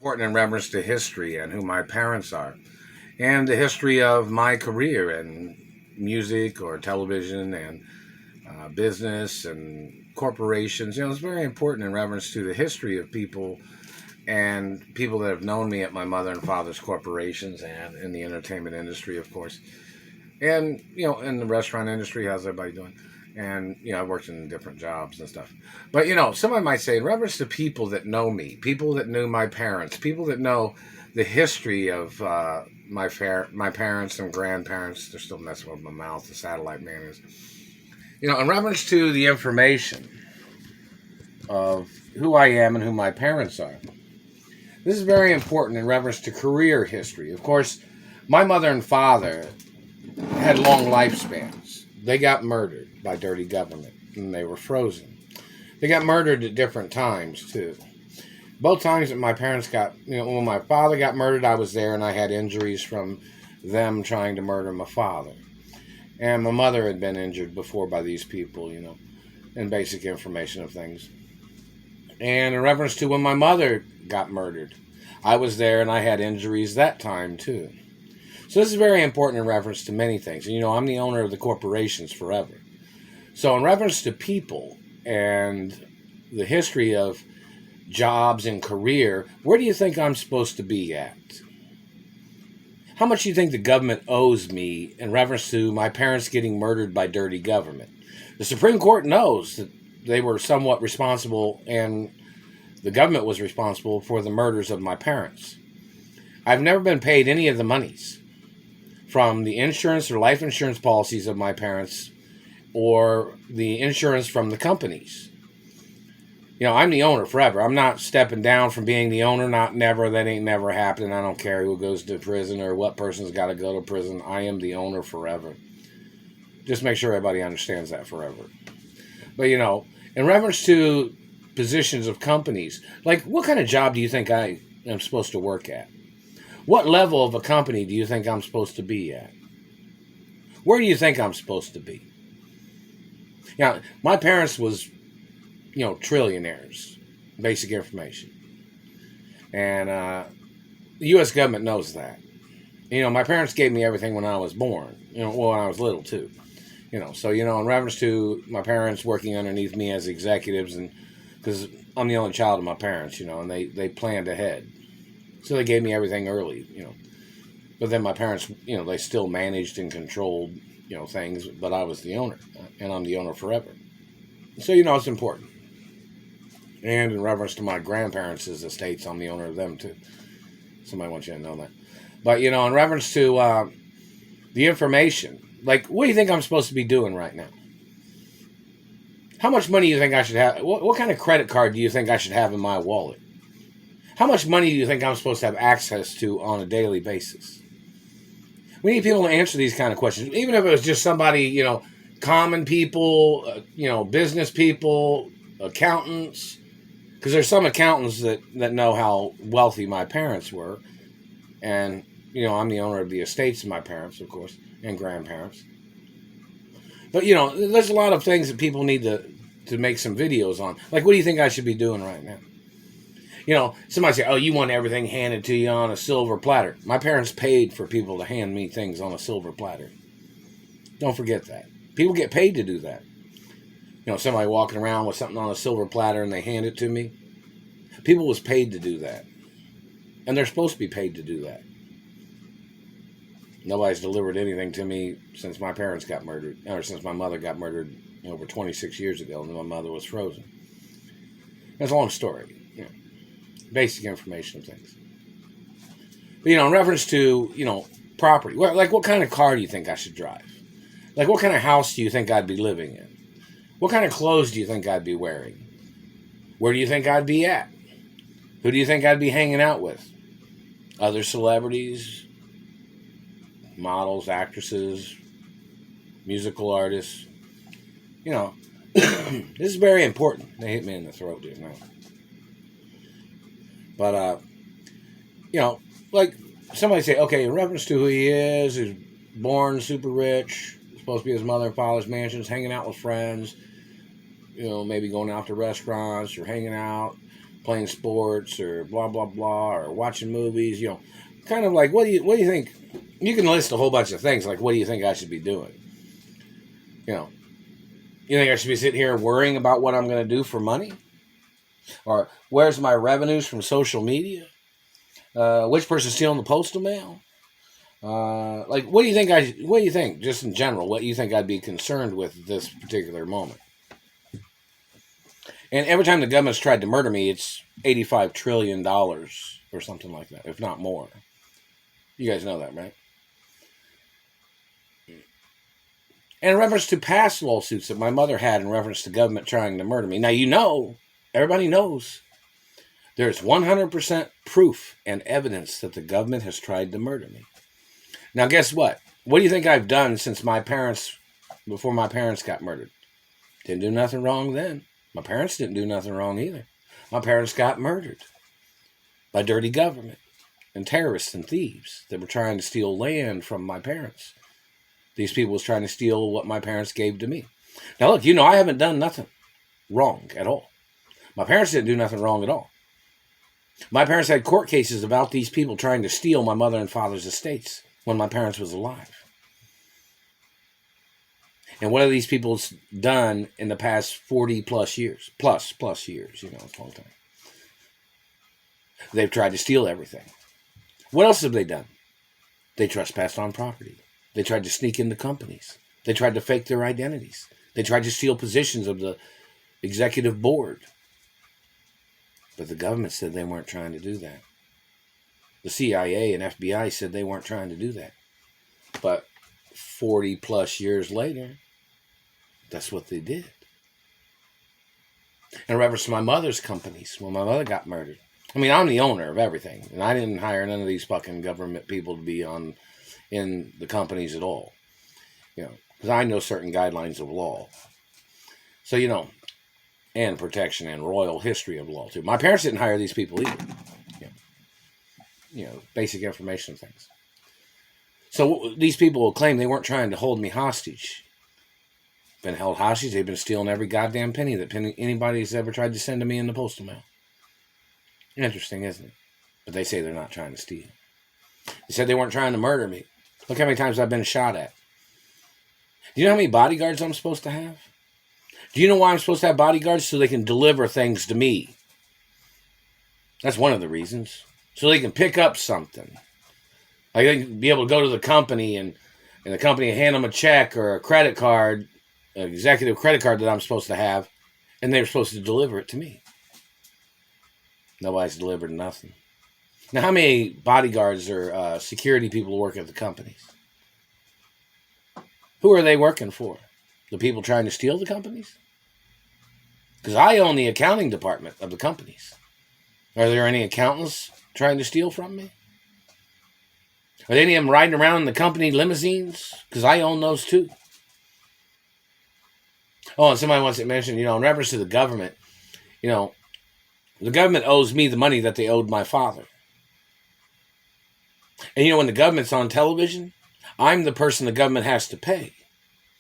important in reference to history and who my parents are, and the history of my career in music or television and business and corporations. It's very important in reference to the history of people and people that have known me at my mother and father's corporations and in the entertainment industry, of course. And, in the restaurant industry, how's everybody doing? And, I've worked in different jobs and stuff. But, someone might say, in reference to people that know me, people that knew my parents, people that know the history of my parents and grandparents, they're still messing with my mouth, the satellite man is. In reference to the information of who I am and who my parents are, this is very important in reference to career history. Of course, my mother and father had long lifespans. They got murdered by dirty government, and they were frozen. They got murdered at different times, too. Both times that my parents got, when my father got murdered, I was there, and I had injuries from them trying to murder my father. And my mother had been injured before by these people, and basic information of things. And in reference to when my mother got murdered, I was there, and I had injuries that time, too. So this is very important in reference to many things. And, I'm the owner of the corporations forever. So in reference to people and the history of jobs and career, where do you think I'm supposed to be at? How much do you think the government owes me in reference to my parents getting murdered by dirty government? The Supreme Court knows that they were somewhat responsible, and the government was responsible for the murders of my parents. I've never been paid any of the monies from the insurance or life insurance policies of my parents or the insurance from the companies. I'm the owner forever. I'm not stepping down from being the owner, not never. That ain't never happening. I don't care who goes to prison or what person's got to go to prison. I am the owner forever. Just make sure everybody understands that forever. But, in reference to positions of companies, like what kind of job do you think I am supposed to work at? What level of a company do you think I'm supposed to be at? Where do you think I'm supposed to be? My parents was, trillionaires, basic information. And the U.S. government knows that. My parents gave me everything when I was born, when I was little too. So, in reference to my parents working underneath me as executives, and because I'm the only child of my parents, and they planned ahead. So they gave me everything early, But then my parents, they still managed and controlled, things, but I was the owner, and I'm the owner forever. So, it's important. And in reference to my grandparents' estates, I'm the owner of them too. Somebody wants you to know that. But, in reference to the information, like, what do you think I'm supposed to be doing right now? How much money do you think I should have? What kind of credit card do you think I should have in my wallet? How much money do you think I'm supposed to have access to on a daily basis? We need people to answer these kind of questions. Even if it was just somebody, common people, business people, accountants. Because there's some accountants that know how wealthy my parents were. And, I'm the owner of the estates of my parents, of course, and grandparents. But, there's a lot of things that people need to make some videos on. Like, what do you think I should be doing right now? Somebody say, oh, you want everything handed to you on a silver platter. My parents paid for people to hand me things on a silver platter. Don't forget that. People get paid to do that. Somebody walking around with something on a silver platter and they hand it to me. People was paid to do that. And they're supposed to be paid to do that. Nobody's delivered anything to me since my parents got murdered, or since my mother got murdered over 26 years ago, and my mother was frozen. That's a long story. Basic information of things. But, in reference to, property, like what kind of car do you think I should drive? Like what kind of house do you think I'd be living in? What kind of clothes do you think I'd be wearing? Where do you think I'd be at? Who do you think I'd be hanging out with? Other celebrities, models, actresses, musical artists. This is very important. They hit me in the throat just now. But, like somebody say, okay, in reference to who he is, he's born super rich, supposed to be his mother and father's mansions, hanging out with friends, maybe going out to restaurants or hanging out, playing sports or blah blah blah or watching movies. Kind of like what do you think? You can list a whole bunch of things like what do you think I should be doing? You know, you think I should be sitting here worrying about what I'm going to do for money, or where's my revenues from social media? Which person's stealing the postal mail? Like, what do you think? What do you think, just in general? What do you think I'd be concerned with this particular moment? And every time the government's tried to murder me, it's $85 trillion or something like that, if not more. You guys know that, right? And in reference to past lawsuits that my mother had in reference to government trying to murder me. Now, everybody knows, there's 100% proof and evidence that the government has tried to murder me. Now, guess what? What do you think I've done since before my parents got murdered? Didn't do nothing wrong then. My parents didn't do nothing wrong either. My parents got murdered by dirty government and terrorists and thieves that were trying to steal land from my parents. These people was trying to steal what my parents gave to me. Now, look, I haven't done nothing wrong at all. My parents didn't do nothing wrong at all. My parents had court cases about these people trying to steal my mother and father's estates when my parents was alive. And what have these people done in the past 40 plus years? Plus years, it's a long time. They've tried to steal everything. What else have they done? They trespassed on property. They tried to sneak into companies. They tried to fake their identities. They tried to steal positions of the executive board. But the government said they weren't trying to do that. The CIA and FBI said they weren't trying to do that. But 40 plus years later, that's what they did. In reference to my mother's companies, when my mother got murdered. I'm the owner of everything. And I didn't hire none of these fucking government people to be in the companies at all. Because I know certain guidelines of law. So, and protection and royal history of law, too. My parents didn't hire these people either. Basic information things. So these people will claim they weren't trying to hold me hostage. Been held hostage. They've been stealing every goddamn penny that anybody's ever tried to send to me in the postal mail. Interesting, isn't it? But they say they're not trying to steal. They said they weren't trying to murder me. Look how many times I've been shot at. Do you know how many bodyguards I'm supposed to have? Do you know why I'm supposed to have bodyguards? So they can deliver things to me. That's one of the reasons. So they can pick up something. Like they can be able to go to the company and the company hand them a check or a credit card, an executive credit card that I'm supposed to have, and they're supposed to deliver it to me. Nobody's delivered nothing. Now, how many bodyguards or security people work at the companies? Who are they working for? The people trying to steal the companies? Because I own the accounting department of the companies. Are there any accountants trying to steal from me? Are any of them riding around in the company limousines? Because I own those too. Oh, and somebody wants to mention, in reference to the government, the government owes me the money that they owed my father. And when the government's on television, I'm the person the government has to pay.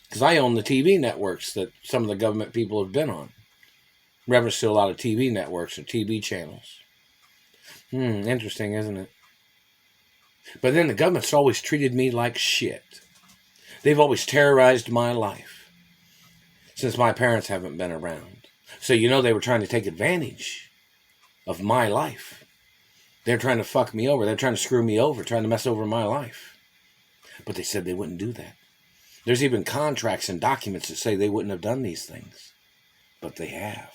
Because I own the TV networks that some of the government people have been on. In reference to a lot of TV networks or TV channels. Interesting, isn't it? But then the government's always treated me like shit. They've always terrorized my life. Since my parents haven't been around. So they were trying to take advantage of my life. They're trying to fuck me over. They're trying to screw me over, trying to mess over my life. But they said they wouldn't do that. There's even contracts and documents that say they wouldn't have done these things. But they have.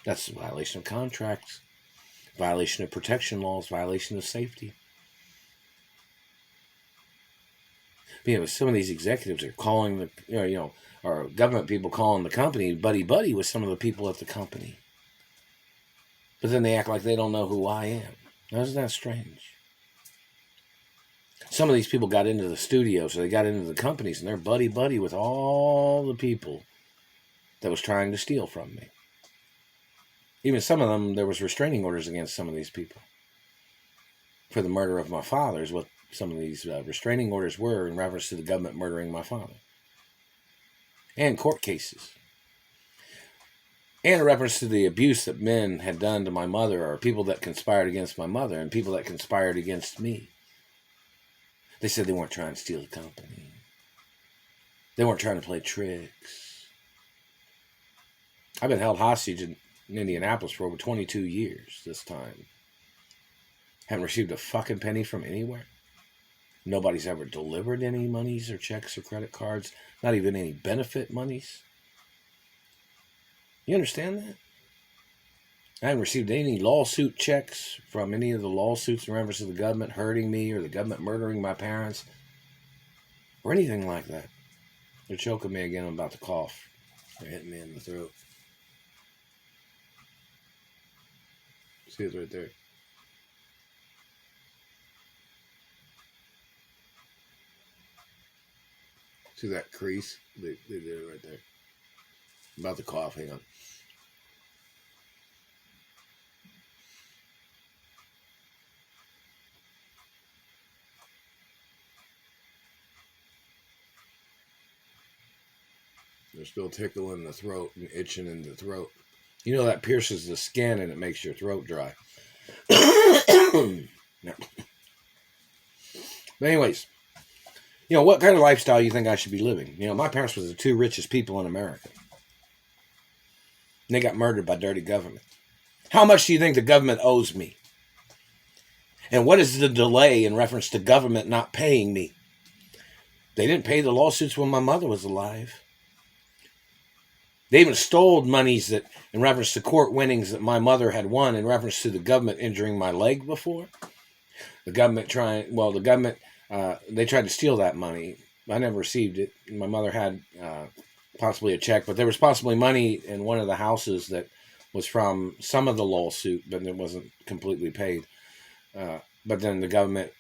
That's a violation of contracts, violation of protection laws, violation of safety. But, some of these executives are calling or government people calling the company buddy with some of the people at the company. But then they act like they don't know who I am. Now, isn't that strange? Some of these people got into the studios, so they got into the companies, and they're buddy with all the people that was trying to steal from me. Even some of them, there was restraining orders against some of these people. For the murder of my father is what some of these restraining orders were in reference to the government murdering my father. And court cases. And in reference to the abuse that men had done to my mother, or people that conspired against my mother and people that conspired against me. They said they weren't trying to steal the company. They weren't trying to play tricks. I've been held hostage in Indianapolis for over 22 years this time. Haven't received a fucking penny from anywhere. Nobody's ever delivered any monies or checks or credit cards. Not even any benefit monies. You understand that? I haven't received any lawsuit checks from any of the lawsuits in reference to the government hurting me or the government murdering my parents or anything like that. They're choking me again. I'm about to cough. They're hitting me in the throat. See it right there. See that crease? They did it right there. I'm about to cough. Hang on. They're still tickling the throat and itching in the throat. You know that pierces the skin and it makes your throat dry. No. But anyways, what kind of lifestyle you think I should be living? My parents were the two richest people in America. And they got murdered by dirty government. How much do you think the government owes me? And what is the delay in reference to government not paying me? They didn't pay the lawsuits when my mother was alive. They even stole monies that, in reference to court winnings that my mother had won in reference to the government injuring my leg before. They tried to steal that money. I never received it. My mother had possibly a check, but there was possibly money in one of the houses that was from some of the lawsuit, but it wasn't completely paid. But then the government,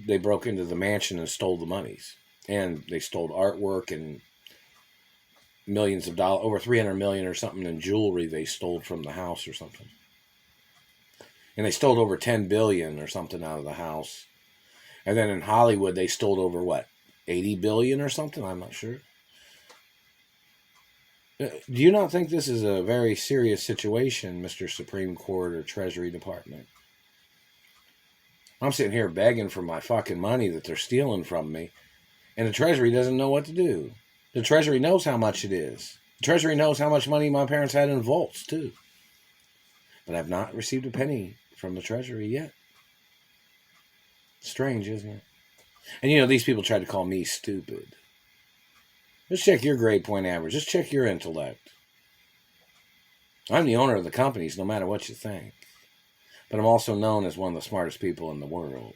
they broke into the mansion and stole the monies. And they stole artwork and millions of dollars, over $300 million or something in jewelry they stole from the house or something. And they stole over $10 billion or something out of the house. And then in Hollywood, they stole over what, $80 billion or something? I'm not sure. Do you not think this is a very serious situation, Mr. Supreme Court or Treasury Department? I'm sitting here begging for my fucking money that they're stealing from me, and the Treasury doesn't know what to do. The Treasury knows how much it is. The Treasury knows how much money my parents had in vaults, too. But I've not received a penny from the Treasury yet. Strange, isn't it? And these people tried to call me stupid. Just check your grade point average. Just check your intellect. I'm the owner of the companies, no matter what you think. But I'm also known as one of the smartest people in the world.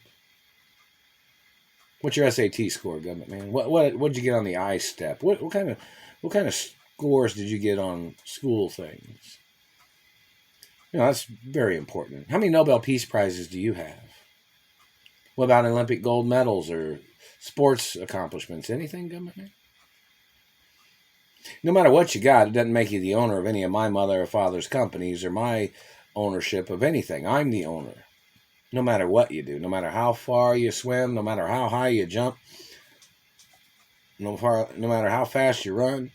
What's your SAT score, government man? What did you get on the I-STEP? What kind of scores did you get on school things? That's very important. How many Nobel Peace Prizes do you have? What about Olympic gold medals or sports accomplishments? Anything, government man? No matter what you got, it doesn't make you the owner of any of my mother or father's companies or my ownership of anything. I'm the owner. No matter what you do, no matter how far you swim, no matter how high you jump, no matter how fast you run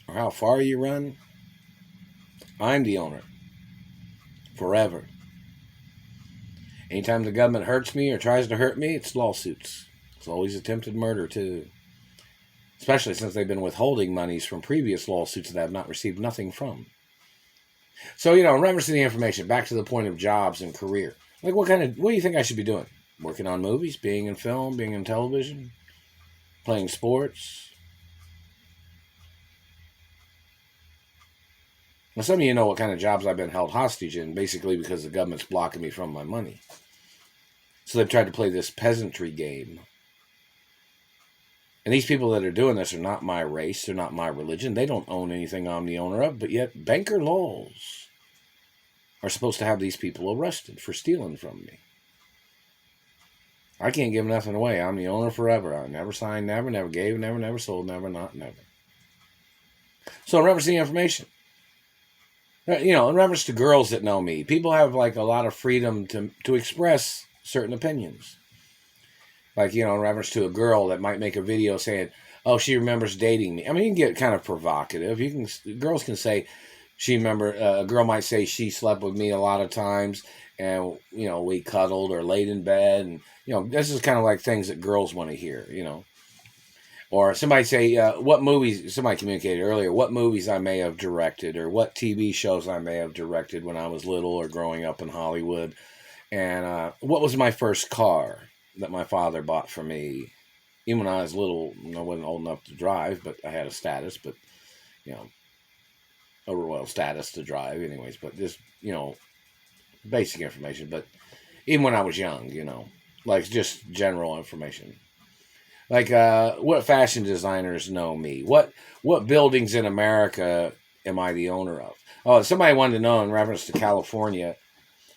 or how far you run, I'm the owner. Forever. Anytime the government hurts me or tries to hurt me, it's lawsuits. It's always attempted murder, too. Especially since they've been withholding monies from previous lawsuits that I have not received nothing from. So, in reference to the information, back to the point of jobs and career. Like, what do you think I should be doing? Working on movies, being in film, being in television, playing sports? Now, some of you know what kind of jobs I've been held hostage in, basically because the government's blocking me from my money. So they've tried to play this peasantry game. And these people that are doing this are not my race, they're not my religion, they don't own anything I'm the owner of, but yet banker laws are supposed to have these people arrested for stealing from me. I can't give nothing away. I'm the owner forever. I never signed, never gave, never sold, never. So in reference to the information, in reference to girls that know me, people have like a lot of freedom to express certain opinions. Like, in reference to a girl that might make a video saying, oh, she remembers dating me. I mean, you can get kind of provocative. Girls can say, She remember a girl might say she slept with me a lot of times, and we cuddled or laid in bed, and this is kind of like things that girls want to hear. Or somebody say what movies. Somebody communicated earlier what movies I may have directed, or what TV shows I may have directed when I was little or growing up in Hollywood, and what was my first car that my father bought for me. Even when I was little, I wasn't old enough to drive, but I had a status, but you know, status to drive, anyways. But just basic information. But even when I was young, like just general information, like what fashion designers know me, what buildings in America am I the owner of? Oh, somebody wanted to know in reference to California.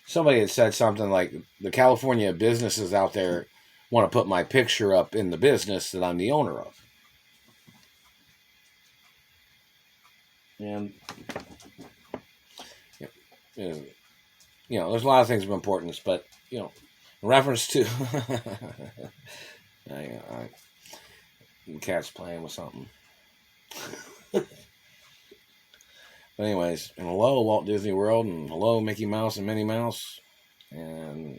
Somebody had said something like the California businesses out there want to put my picture up in the business that I'm the owner of. And there's a lot of things of importance, but in reference to the cat's playing with something. But anyways, and hello Walt Disney World, and hello Mickey Mouse and Minnie Mouse, and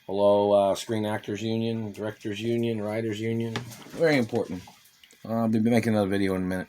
hello Screen Actors Union, Directors Union, Writers Union. Very important. I'll be making another video in a minute.